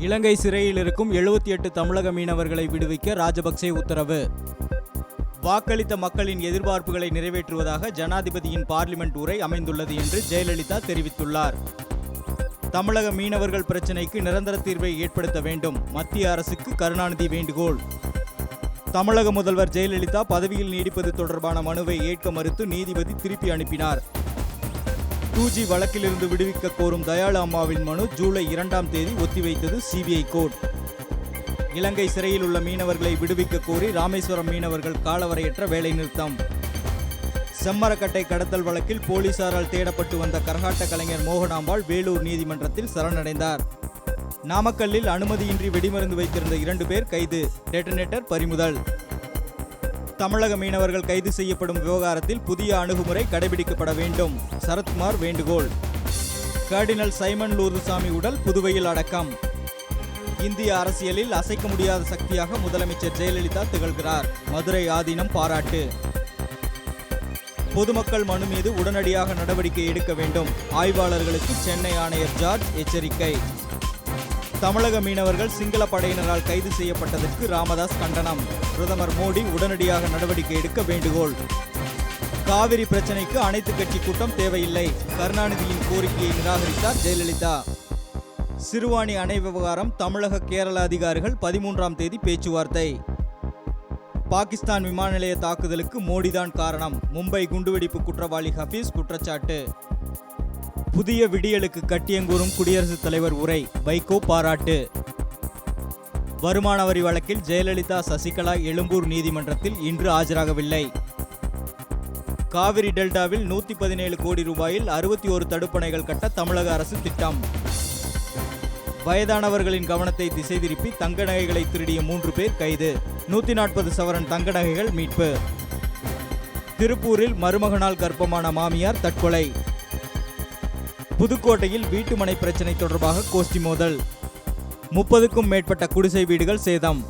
இலங்கை சிறையில் இருக்கும் 78 தமிழக மீனவர்களை விடுவிக்க ராஜபக்சே உத்தரவு. வாக்களித்த மக்களின் எதிர்பார்ப்புகளை நிறைவேற்றுவதாக ஜனாதிபதியின் பார்லிமெண்ட் உரை அமைந்துள்ளது என்று ஜெயலலிதா தெரிவித்துள்ளார். தமிழக மீனவர்கள் பிரச்சினைக்கு நிரந்தர தீர்வை ஏற்படுத்த வேண்டும், மத்திய அரசுக்கு கருணாநிதி வேண்டுகோள். தமிழக முதல்வர் ஜெயலலிதா பதவியில் நீடிப்பது தொடர்பான மனுவை ஏற்க மறுத்து நீதிபதி திருப்பி அனுப்பினார். 2G வழக்கிலிருந்து விடுவிக்க கோரும் தயாளு அம்மாவின் மனு ஜூலை 2ஆம் தேதி ஒத்திவைத்தது சிபிஐ கோர்ட். இலங்கை சிறையில் உள்ள மீனவர்களை விடுவிக்க கோரி ராமேஸ்வரம் மீனவர்கள் காலவரையற்ற வேலைநிறுத்தம். செம்மரக்கட்டை கடத்தல் வழக்கில் போலீசாரால் தேடப்பட்டு வந்த கரகாட்ட கலைஞர் மோகனாம்பாள் வேலூர் நீதிமன்றத்தில் சரணடைந்தார். நாமக்கல்லில் அனுமதியின்றி வெடிமருந்து வைத்திருந்த 2 பேர் கைது, டெட்டனேட்டர் பறிமுதல். தமிழக மீனவர்கள் கைது செய்யப்படும் விவகாரத்தில் புதிய அணுகுமுறை கடைபிடிக்கப்பட வேண்டும், சரத்குமார் வேண்டுகோள். கர்டினல் சைமன் லூர்துசாமி உடல் புதுவையில் அடக்கம். இந்திய அரசியலில் அசைக்க முடியாத சக்தியாக முதலமைச்சர் ஜெயலலிதா திகழ்கிறார், மதுரை ஆதீனம் பாராட்டு. பொதுமக்கள் மனு மீது உடனடியாக நடவடிக்கை எடுக்க வேண்டும், ஆய்வாளர்களுக்கு சென்னை ஆணையர் ஜார்ஜ் எச்சரிக்கை. தமிழக மீனவர்கள் சிங்கள படையினரால் கைது செய்யப்பட்டதற்கு ராமதாஸ் கண்டனம், பிரதமர் மோடி உடனடியாக நடவடிக்கை எடுக்க வேண்டுகோள். காவிரி பிரச்சினைக்கு அனைத்து கட்சி கூட்டம் தேவையில்லை, கருணாநிதியின் கோரிக்கையை நிராகரித்தார் ஜெயலலிதா. சிறுவாணி அணை விவகாரம் தமிழக கேரள அதிகாரிகள் 13ஆம் தேதி பேச்சுவார்த்தை. பாகிஸ்தான் விமான நிலைய தாக்குதலுக்கு மோடிதான் காரணம், மும்பை குண்டுவெடிப்பு குற்றவாளி ஹபீஸ் குற்றச்சாட்டு. புதிய விடியலுக்கு கட்டியங்கூறும் குடியரசுத் தலைவர் உரை, வைகோ பாராட்டு. வருமான வரி வழக்கில் ஜெயலலிதா சசிகலா எழும்பூர் நீதிமன்றத்தில் இன்று ஆஜராகவில்லை. காவிரி டெல்டாவில் 117 கோடி ரூபாயில் 61 தடுப்பணைகள் கட்ட தமிழக அரசு திட்டம். வயதானவர்களின் கவனத்தை திசை திருப்பி தங்க நகைகளை திருடிய 3 பேர் கைது, 140 சவரன் தங்க நகைகள் மீட்பு. திருப்பூரில் மருமகனால் கர்ப்பமான மாமியார் தற்கொலை. புதுக்கோட்டையில் வீட்டுமனை பிரச்சினை தொடர்பாக கோஷ்டி மோதல், 30க்கும் மேற்பட்ட குடிசை வீடுகள் சேதம்.